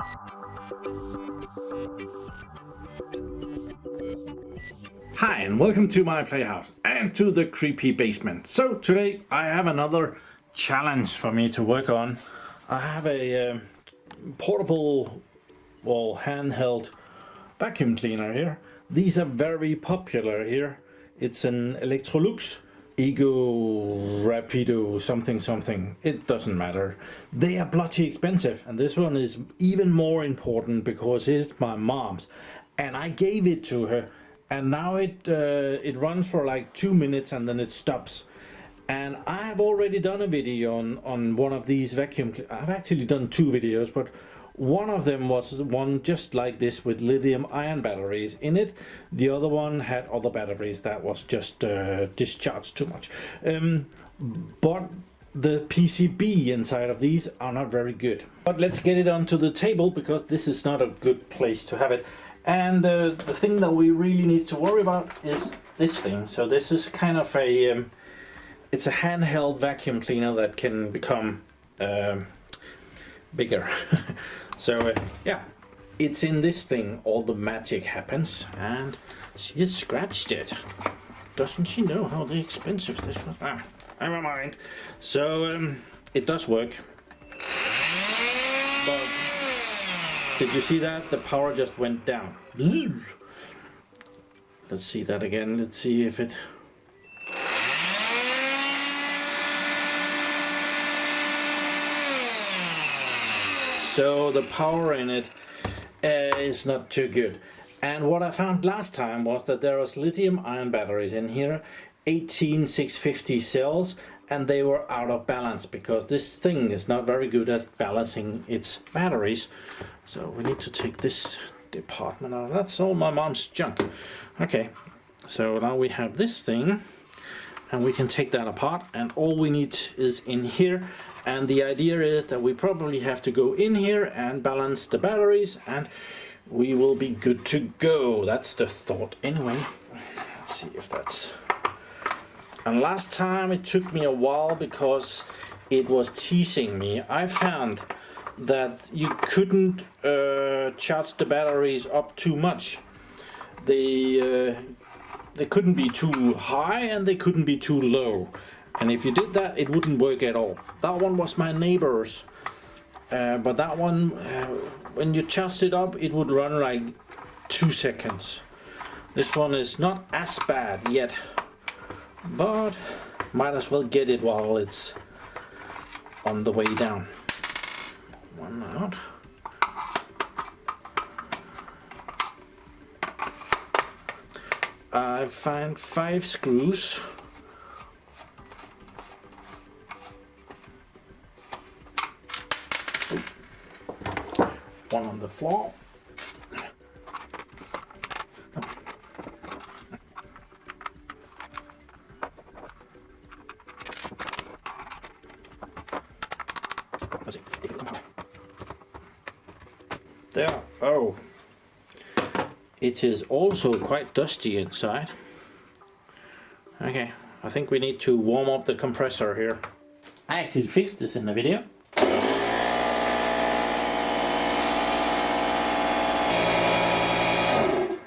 Hi and welcome to my playhouse and to the creepy basement. So today I have another challenge for me to work on. I have a portable, well, handheld vacuum cleaner here. These are very popular here. It's an Electrolux Ego Rapido something. It doesn't matter. They are bloody expensive, and this one is even more important because it's my mom's, and I gave it to her. And now it runs for like 2 minutes and then it stops. And I have already done a video on one of these vacuum. I've actually done 2 videos, but one of them was one just like this with lithium-ion batteries in it. The other one had other batteries that was just discharged too much. But the PCB inside of these are not very good. But let's get it onto the table because this is not a good place to have it. And the thing that we really need to worry about is this thing. So this is kind of a, it's a handheld vacuum cleaner that can become bigger. So yeah, it's in this thing all the magic happens. And she has scratched it. Doesn't she know how expensive this was? Never mind. So it does work. But did you see that? The power just went down. Let's see that again. Let's see if it... So the power in it is not too good. And what I found last time was that there was lithium-ion batteries in here, 18650 cells, and they were out of balance because this thing is not very good at balancing its batteries. So we need to take this department out. That's all my mom's junk. Okay, so now we have this thing and we can take that apart, and all we need is in here. And the idea is that we probably have to go in here and balance the batteries and we will be good to go. That's the thought anyway. Let's see if that's... And last time it took me a while because it was teasing me. I found that you couldn't charge the batteries up too much. They couldn't be too high and they couldn't be too low. And if you did that, it wouldn't work at all. That one was my neighbor's. But that one, when you charged it up, it would run like 2 seconds. This one is not as bad yet. But might as well get it while it's on the way down. One out. I find 5 screws. One on the floor. Let's see if it will come out. There. Oh. It is also quite dusty inside. Okay, I think we need to warm up the compressor here. I actually fixed this in the video.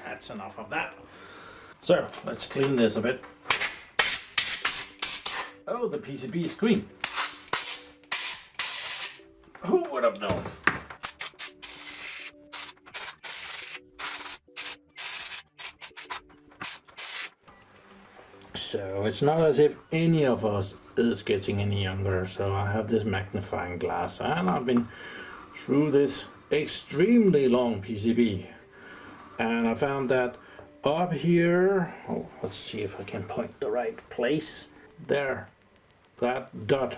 That's enough of that. So, let's clean this a bit. Oh, the PCB is green. Who would have known? So it's not as if any of us is getting any younger. So I have this magnifying glass and I've been through this extremely long PCB. And I found that up here, oh, let's see if I can point the right place. There, that dot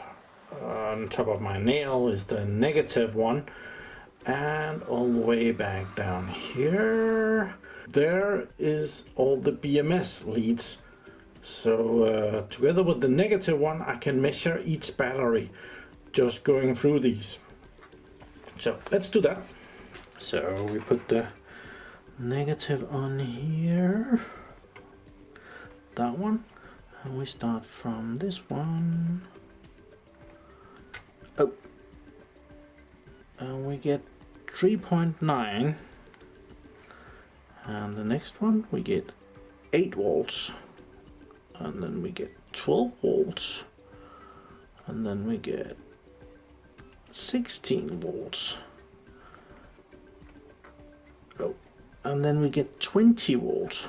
on top of my nail is the negative one. And all the way back down here, there is all the BMS leads. So together with the negative one, I can measure each battery just going through these. So let's do that. So we put the negative on here, that one, and we start from this one. Oh, and we get 3.9, and the next one we get 8 volts, and then we get 12 volts, and then we get 16 volts. Oh, and then we get 20 volts.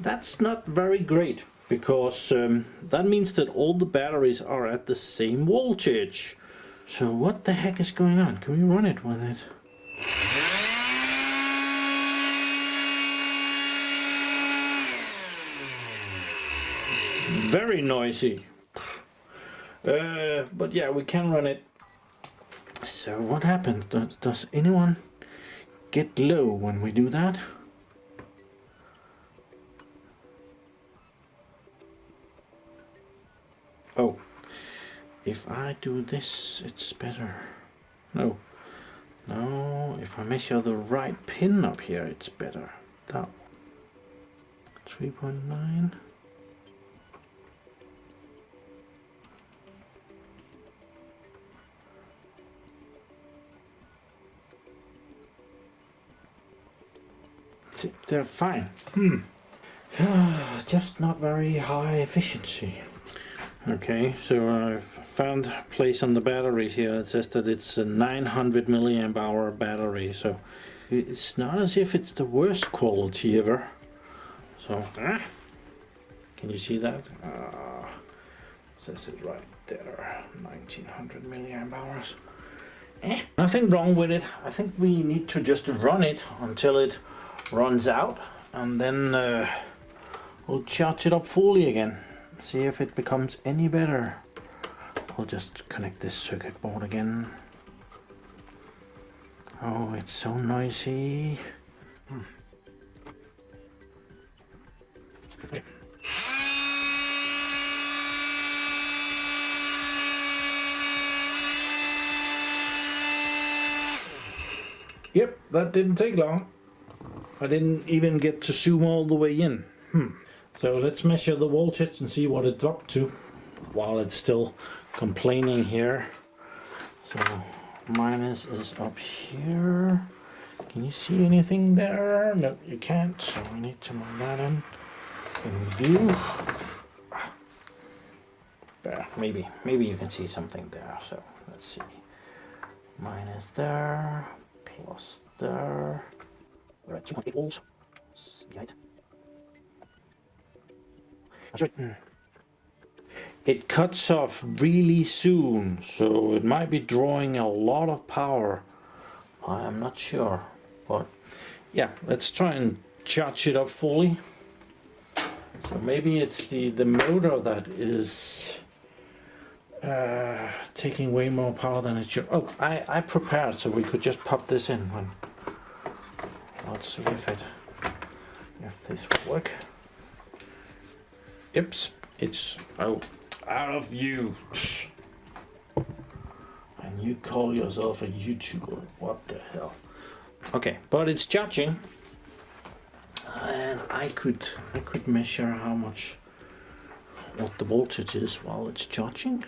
That's not very great, because that means that all the batteries are at the same voltage. So what the heck is going on? Can we run it when it... Very noisy. But yeah, we can run it. So what happened? Does anyone get low when we do that? Oh, if I do this, it's better. No, if I measure the right pin up here, it's better. That 3.9. They're fine. Just not very high efficiency. Okay, so I've found a place on the batteries here. It says that it's a 900 milliamp hour battery, so it's not as if it's the worst quality ever. So, can you see that? Says it right there, 1900 milliamp hours. Nothing wrong with it. I think we need to just run it until it runs out, and then we'll charge it up fully again. See if it becomes any better. I'll just connect this circuit board again. Oh, it's so noisy. Okay. Yep, that didn't take long. I didn't even get to zoom all the way in. So let's measure the voltage and see what it dropped to while it's still complaining here. So minus is up here. Can you see anything there? No, you can't. So we need to move that in. And we do. There, maybe you can see something there. So let's see. Minus there, plus there. We're at 2.8 volts. Right. That's right. It cuts off really soon, so it might be drawing a lot of power. I am not sure, but yeah, let's try and charge it up fully. So maybe it's the motor that is taking way more power than it should. Oh, I prepared so we could just pop this in. Let's see if this will work. Oops, it's out of view. And you call yourself a YouTuber? What the hell? Okay, but it's charging, and I could measure what the voltage is while it's charging.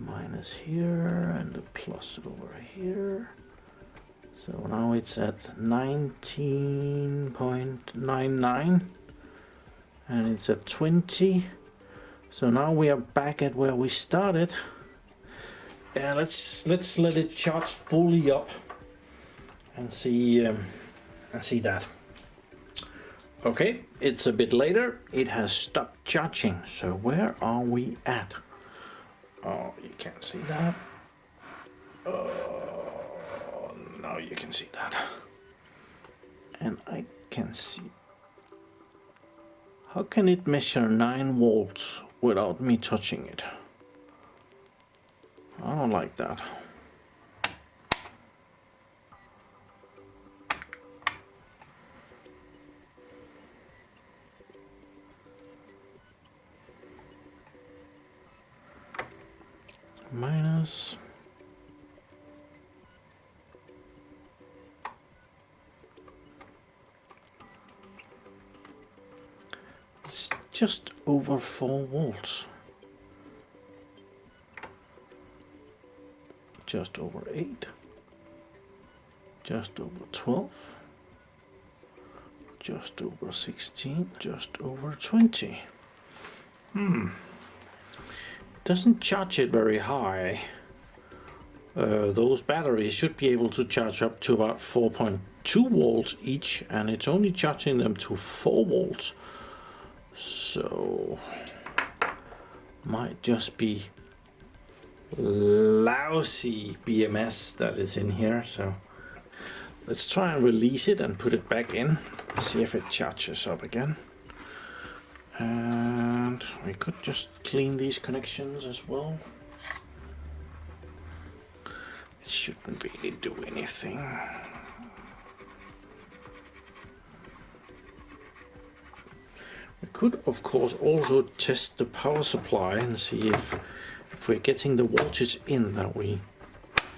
Minus here and the plus over here. So now it's at 19.99. And it's at 20. So now we are back at where we started. Let's let it charge fully up and see that. Okay, it's a bit later. It has stopped charging. So where are we at? Oh, you can't see that. Oh, now you can see that. And I can see. How can it measure 9 volts without me touching it? I don't like that. Minus. It's just over 4 volts. Just over 8. just over 12, just over 16, just over 20. Doesn't charge it very high. Those batteries should be able to charge up to about 4.2 volts each, and it's only charging them to 4 volts. So might just be lousy BMS that is in here. So let's try and release it and put it back in, see if it charges up again. And we could just clean these connections as well. It shouldn't really do anything. We could of course also test the power supply and see if we're getting the voltage in that we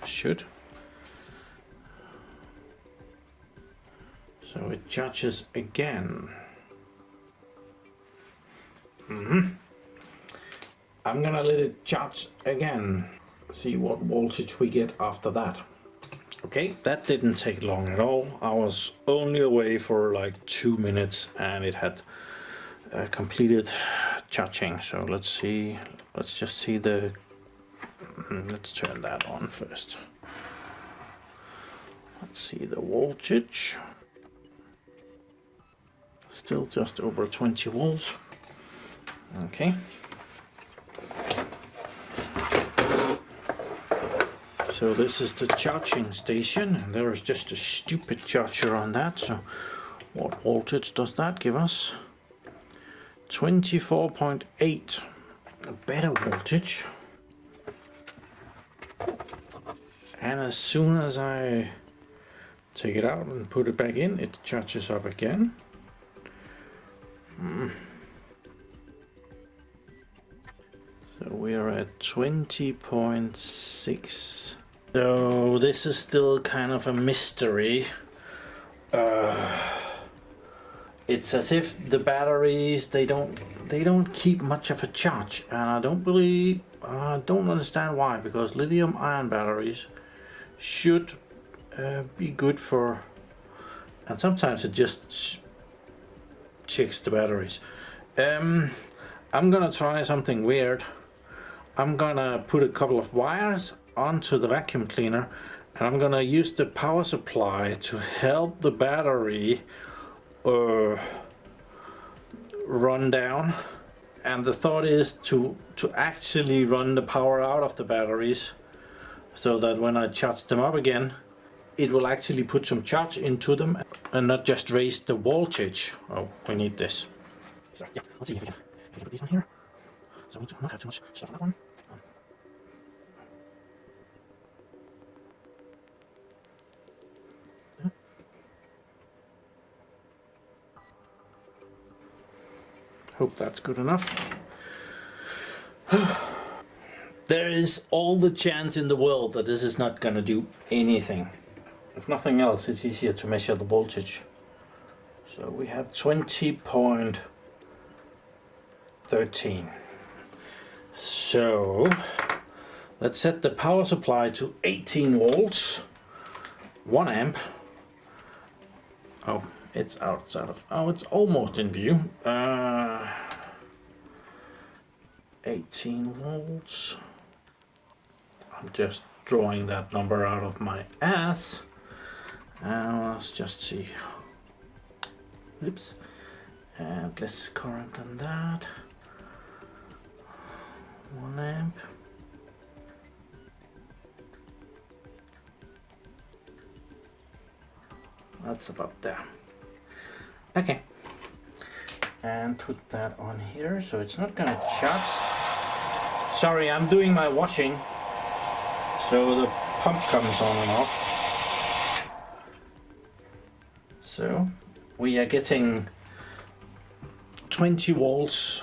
should. So it charges again. I'm gonna let it charge again, see what voltage we get after that. Okay, that didn't take long at all. I was only away for like 2 minutes and it had completed charging. So let's see, let's just see the, let's turn that on first. Let's see the voltage. Still just over 20 volts. Okay. So this is the charging station, and there is just a stupid charger on that. So what voltage does that give us? 24.8, a better voltage. And as soon as I take it out and put it back in, it charges up again. So we are at 20.6. So this is still kind of a mystery. It's as if the batteries they don't keep much of a charge, and I don't understand why, because lithium-ion batteries should be good for, and sometimes it just checks the batteries. I'm gonna try something weird. I'm gonna put a couple of wires onto the vacuum cleaner, and I'm gonna use the power supply to help the battery run down. And the thought is to actually run the power out of the batteries, so that when I charge them up again, it will actually put some charge into them and not just raise the voltage. Oh, we need this. So yeah, let's see if we can put these on here. So we do not have too much stuff on that one. Hope that's good enough. There is all the chance in the world that this is not gonna do anything. If nothing else, it's easier to measure the voltage. So we have 20.13. So let's set the power supply to 18 volts, 1 amp. Oh, it's outside of, oh, it's almost in view. 18 volts. I'm just drawing that number out of my ass. Let's just see. Oops. And less current than that. 1 amp. That's about there. Okay. And put that on here, so it's not gonna charge. Sorry, I'm doing my washing, so the pump comes on and off. So we are getting 20 volts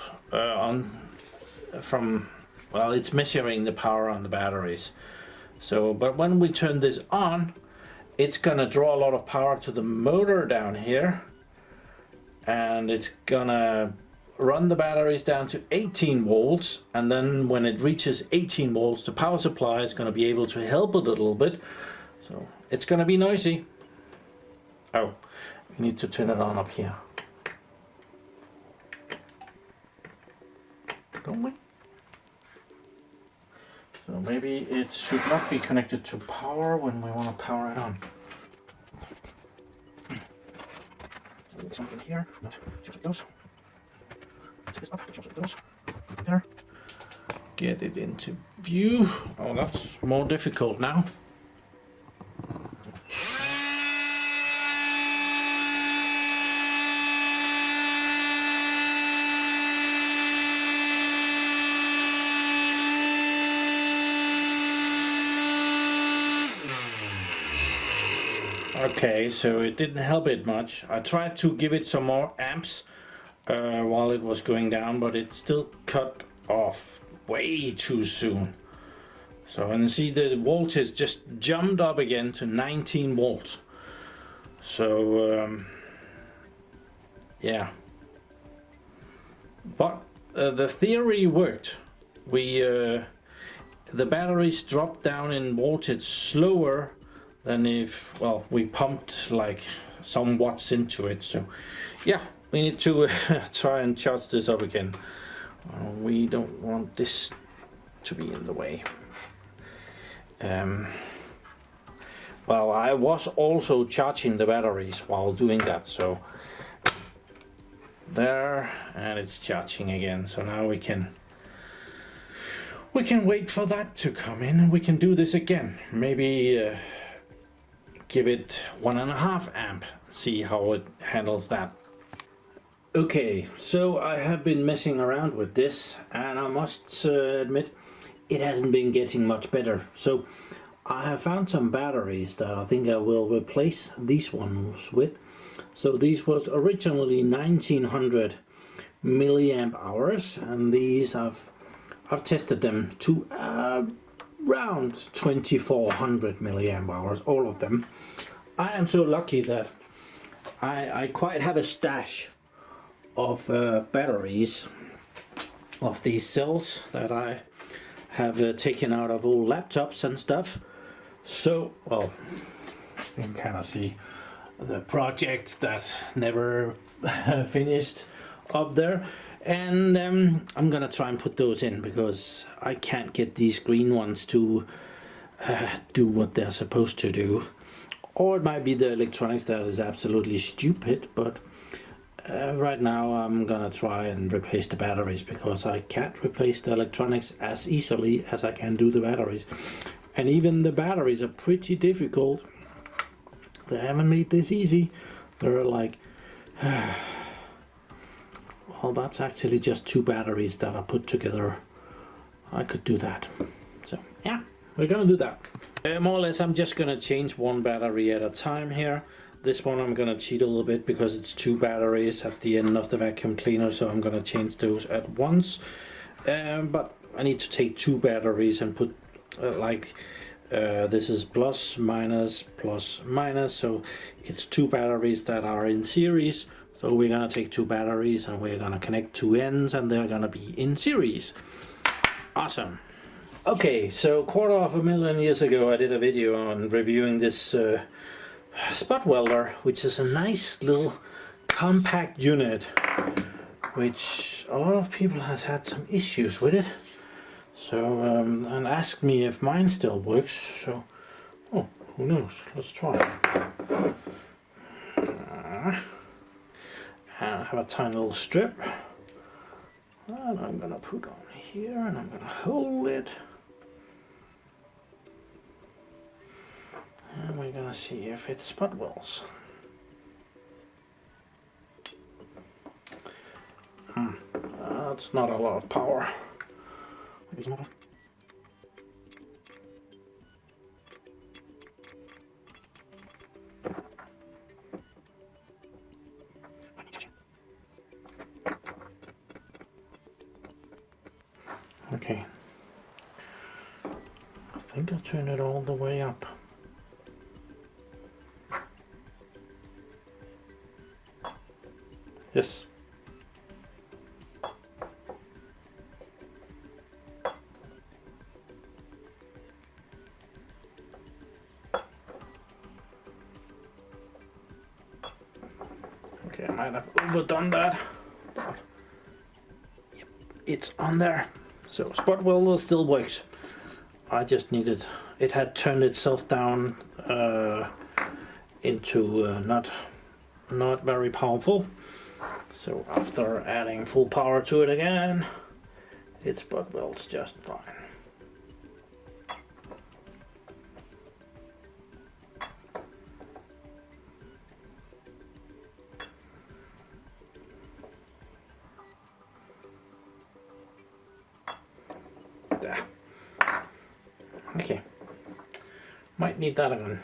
from, well, it's measuring the power on the batteries. So, but when we turn this on, it's gonna draw a lot of power to the motor down here, and it's gonna run the batteries down to 18 volts, and then when it reaches 18 volts, the power supply is gonna be able to help it a little bit. So it's gonna be noisy. Oh, we need to turn it on up here. Don't we? So maybe it should not be connected to power when we want to power it on. Something here, not just like those. Take this up, just like those. There. Get it into view. Oh, that's more difficult now. Okay, so it didn't help it much. I tried to give it some more amps while it was going down, but it still cut off way too soon. So, and see the voltage just jumped up again to 19 volts. So, yeah. But the theory worked. The batteries dropped down in voltage slower than if, well, we pumped like some watts into it. So yeah, we need to try and charge this up again. We don't want this to be in the way. Well, I was also charging the batteries while doing that, so there, and it's charging again. So now we can wait for that to come in, and we can do this again. Maybe give it 1.5 amp, see how it handles that. Okay, so I have been messing around with this, and I must admit it hasn't been getting much better. So I have found some batteries that I think I will replace these ones with. So these was originally 1900 milliamp hours, and these I've tested them to around 2400 milliamp hours, all of them. I am so lucky that I quite have a stash of batteries of these cells that I have taken out of old laptops and stuff. So, well, you can kind of see the project that never finished up there. And I'm gonna try and put those in because I can't get these green ones to do what they're supposed to do. Or it might be the electronics that is absolutely stupid, but right now I'm gonna try and replace the batteries because I can't replace the electronics as easily as I can do the batteries. And even the batteries are pretty difficult. They haven't made this easy. They're like well, that's actually just 2 batteries that are put together. I could do that. So yeah, we're gonna do that. More or less, I'm just gonna change one battery at a time here. This one I'm gonna cheat a little bit because it's 2 batteries at the end of the vacuum cleaner, so I'm gonna change those at once. But I need to take 2 batteries and put this is plus minus, so it's 2 batteries that are in series. So we're gonna take 2 batteries and we're gonna connect 2 ends and they're gonna be in series. Awesome. Okay, so 250,000 years ago I did a video on reviewing this spot welder, which is a nice little compact unit, which a lot of people has had some issues with it. So and asked me if mine still works. So, oh, who knows? Let's try. And I have a tiny little strip, and I'm gonna put on here, and I'm gonna hold it, and we're gonna see if it spot welds. That's not a lot of power. Maybe some more. Okay, I think I'll turn it all the way up. Yes. Okay, I might have overdone that, but yep, it's on there. So spot welder still works. I just needed, it had turned itself down into not very powerful. So after adding full power to it again, it spot welds just fine. There. Okay. Might need that again.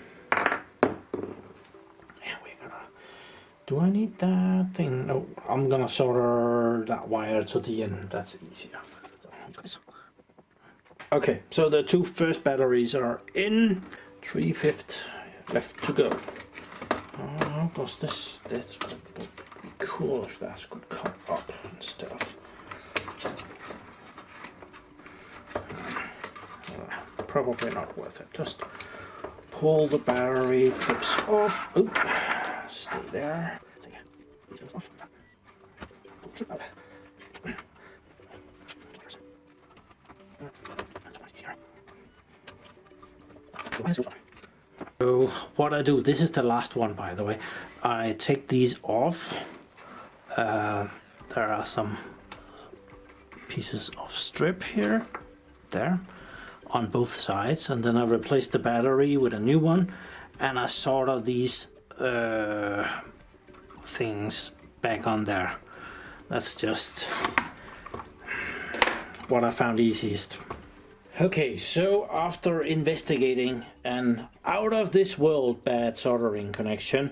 Do I need that thing? No, I'm gonna solder that wire to the end. That's easier. Okay, so the two first batteries are in. 3/5 left to go. Oh, does this would be cool if that could come up and stuff. Probably not worth it. Just pull the battery clips off. Oop. Stay there. Take these things off. Pull it out. So what I do, this is the last one by the way, I take these off. There are some pieces of strip here, there, on both sides, and then I replace the battery with a new one, and I solder these things back on there. That's just what I found easiest. Okay, so after investigating an out of this world bad soldering connection,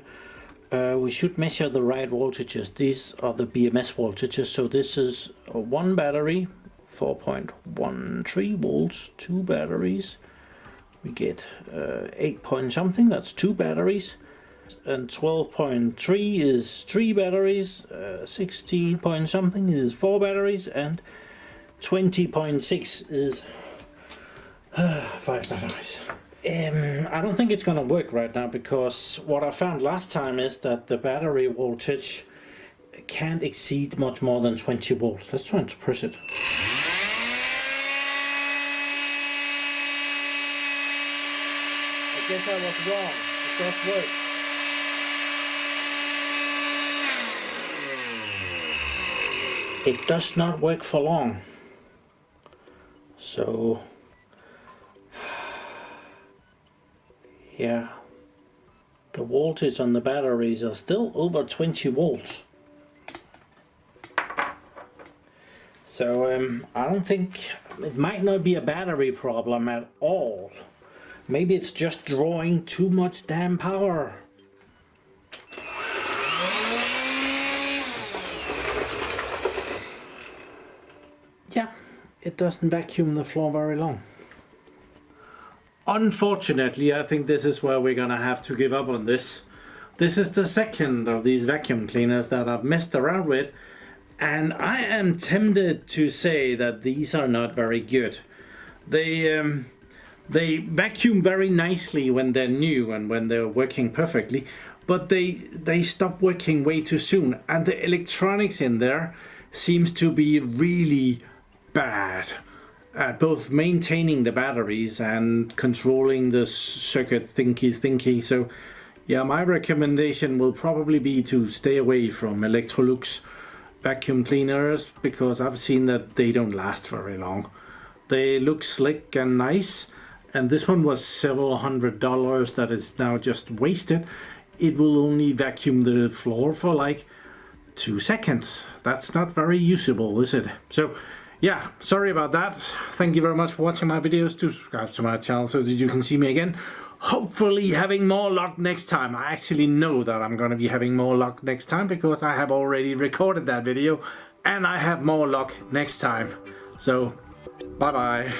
we should measure the right voltages. These are the BMS voltages. So this is one battery, 4.13 volts, two batteries. We get 8 point something, that's two batteries. And 12.3 is three batteries, 16 point something is four batteries, and 20.6 is five batteries. I don't think it's gonna work right now, because what I found last time is that the battery voltage can't exceed much more than 20 volts. Let's try and press it. I guess I was wrong. It does work. It does not work for long. So yeah, the voltage on the batteries are still over 20 volts. So I don't think, it might not be a battery problem at all. Maybe it's just drawing too much damn power. Yeah, it doesn't vacuum the floor very long. Unfortunately, I think this is where we're gonna have to give up on this. This is the second of these vacuum cleaners that I've messed around with, and I am tempted to say that these are not very good. They vacuum very nicely when they're new and when they're working perfectly, but they stop working way too soon, and the electronics in there seems to be really bad at both maintaining the batteries and controlling the circuit thinky. So yeah, my recommendation will probably be to stay away from Electrolux vacuum cleaners, because I've seen that they don't last very long. They look slick and nice, and this one was several $100 that is now just wasted. It will only vacuum the floor for like 2 seconds. That's not very usable, is it? So yeah, sorry about that. Thank you very much for watching my videos. Do subscribe to my channel so that you can see me again. Hopefully having more luck next time. I actually know that I'm going to be having more luck next time, because I have already recorded that video and I have more luck next time. So bye bye.